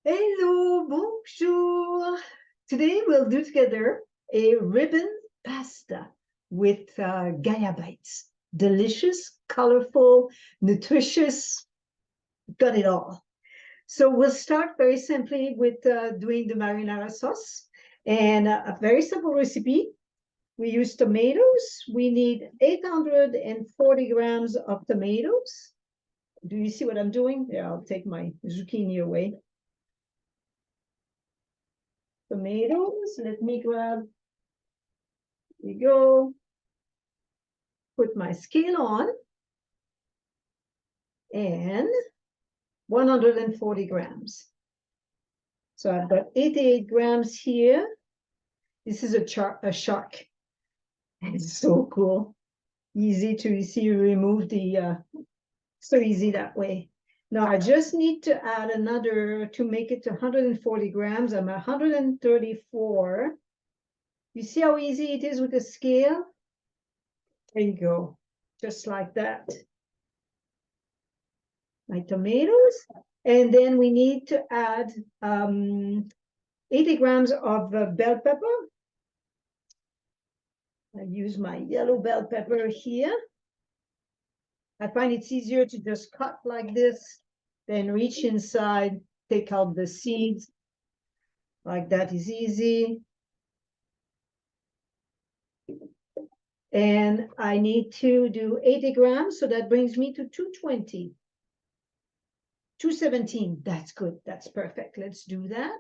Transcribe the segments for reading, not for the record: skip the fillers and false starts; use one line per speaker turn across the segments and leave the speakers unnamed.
Hello, bonjour. Today we'll do together a ribbon pasta with Gaia Bites. Delicious, colorful, nutritious, got it all. So we'll start very simply with doing the marinara sauce. And a very simple recipe. We use tomatoes. We need 840 grams of tomatoes. Do you see what I'm doing? Yeah, I'll take my zucchini away. Tomatoes. Let me grab, here you go. Put my scale on and 140 grams. So I've got 88 grams here. This is a shark. It's so cool. Easy to see, you remove the, so easy that way. Now I just need to add another to make it to 140 grams. I'm 134. You see how easy it is with the scale? There you go, just like that. My tomatoes, and then we need to add 80 grams of bell pepper. I use my yellow bell pepper here. I find it's easier to just cut like this, then reach inside, take out the seeds. Like that is easy. And I need to do 80 grams, so that brings me to 220. 217, that's good, that's perfect. Let's do that.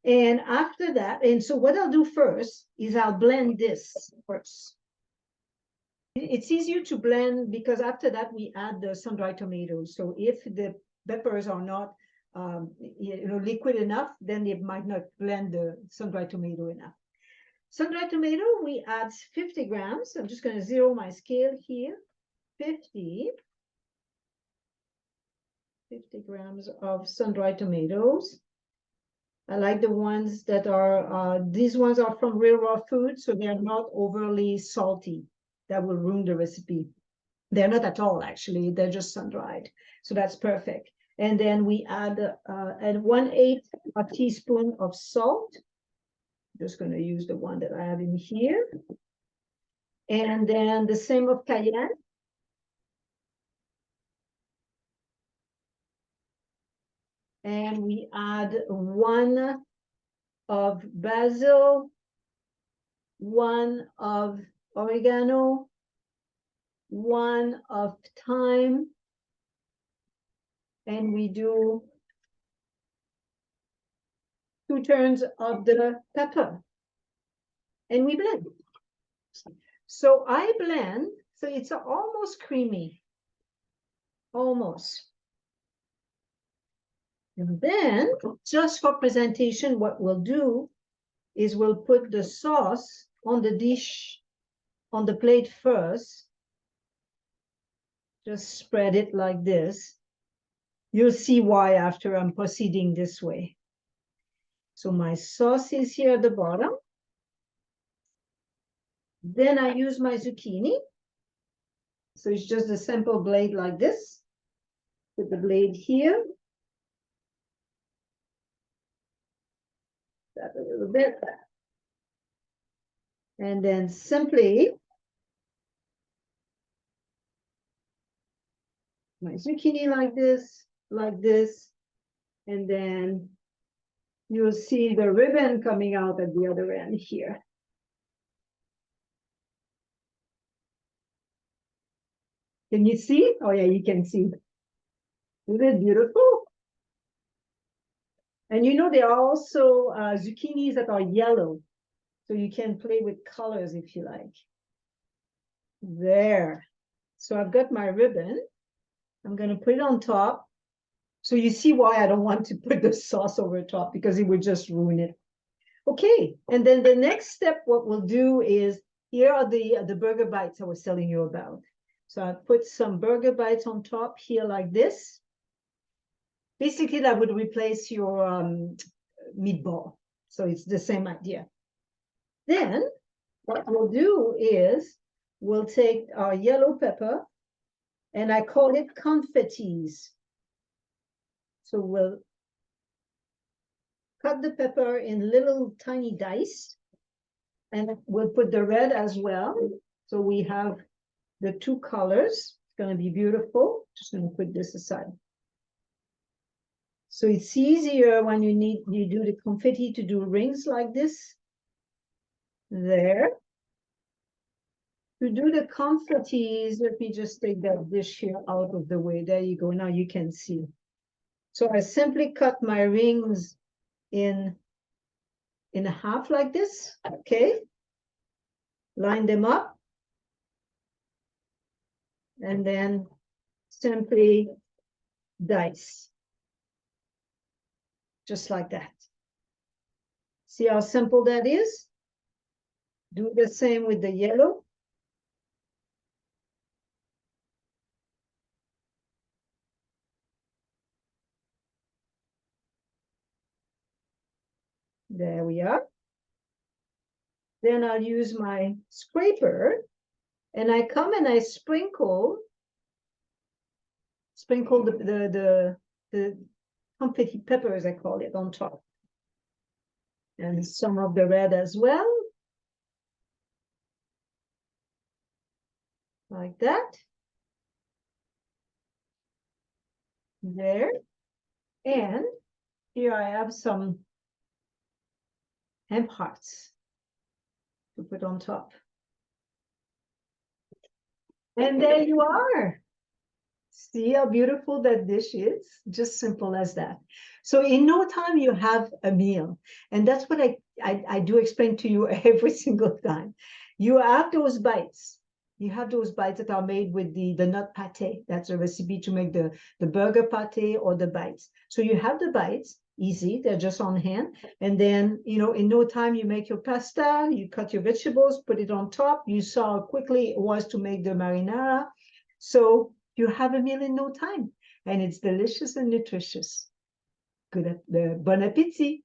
And after that, and so what I'll do first is I'll blend this first. It's easier to blend because after that we add the sun-dried tomatoes. So if the peppers are not liquid enough, then it might not blend the sun-dried tomato enough. Sun-dried tomato, we add 50 grams. I'm just going to zero my scale here. 50 grams of sun-dried tomatoes. I like the ones that are, these ones are from real raw food, so they're not overly salty. That will ruin the recipe. They're not at all, actually. They're just sun-dried. So that's perfect. And then we add 1/8 a teaspoon of salt. I'm just going to use the one that I have in here. And then the same of cayenne. And we add 1 of basil, 1 of oregano, 1 of thyme, and we do 2 turns of the pepper, and we blend. So I blend, so it's almost creamy, almost. And then, just for presentation, what we'll do is we'll put the sauce on the dish, on the plate first. Just spread it like this. You'll see why after I'm proceeding this way. So my sauce is here at the bottom. Then I use my zucchini. So it's just a simple blade like this. Put the blade here. That a little bit. And then simply my zucchini like this, and then you'll see the ribbon coming out at the other end here. Can you see? Oh yeah, you can see. Isn't it beautiful? And you know, there are also zucchinis that are yellow, so you can play with colors if you like. There. So I've got my ribbon. I'm going to put it on top. So you see why I don't want to put the sauce over top, because it would just ruin it. Okay, and then the next step, what we'll do is, here are the burger bites I was telling you about. So I put some burger bites on top here like this. Basically, that would replace your meatball. So it's the same idea. Then what we'll do is we'll take our yellow pepper, and I call it confettis. So we'll cut the pepper in little tiny dice. And we'll put the red as well. So we have the two colors. It's going to be beautiful. Just going to put this aside. So it's easier when you do the confetti to do rings like this. There. To do the confettis, let me just take that dish here out of the way. There you go. Now you can see. So I simply cut my rings in half like this. Okay. Line them up. And then simply dice. Just like that. See how simple that is? Do the same with the yellow. There we are. Then I'll use my scraper and I come and I sprinkle the confetti peppers, I call it, on top. And some of the red as well. Like that. There. And here I have some hemp hearts to put on top. And there you are. See how beautiful that dish is? Just simple as that. So in no time you have a meal. And that's what I do explain to you every single time. You have those bites. You have those bites that are made with the nut pate. That's a recipe to make the burger pate or the bites. So you have the bites, easy, they're just on hand. And then, you know, in no time you make your pasta, you cut your vegetables, put it on top. You saw how quickly it was to make the marinara. So you have a meal in no time. And it's delicious and nutritious. Bon appétit.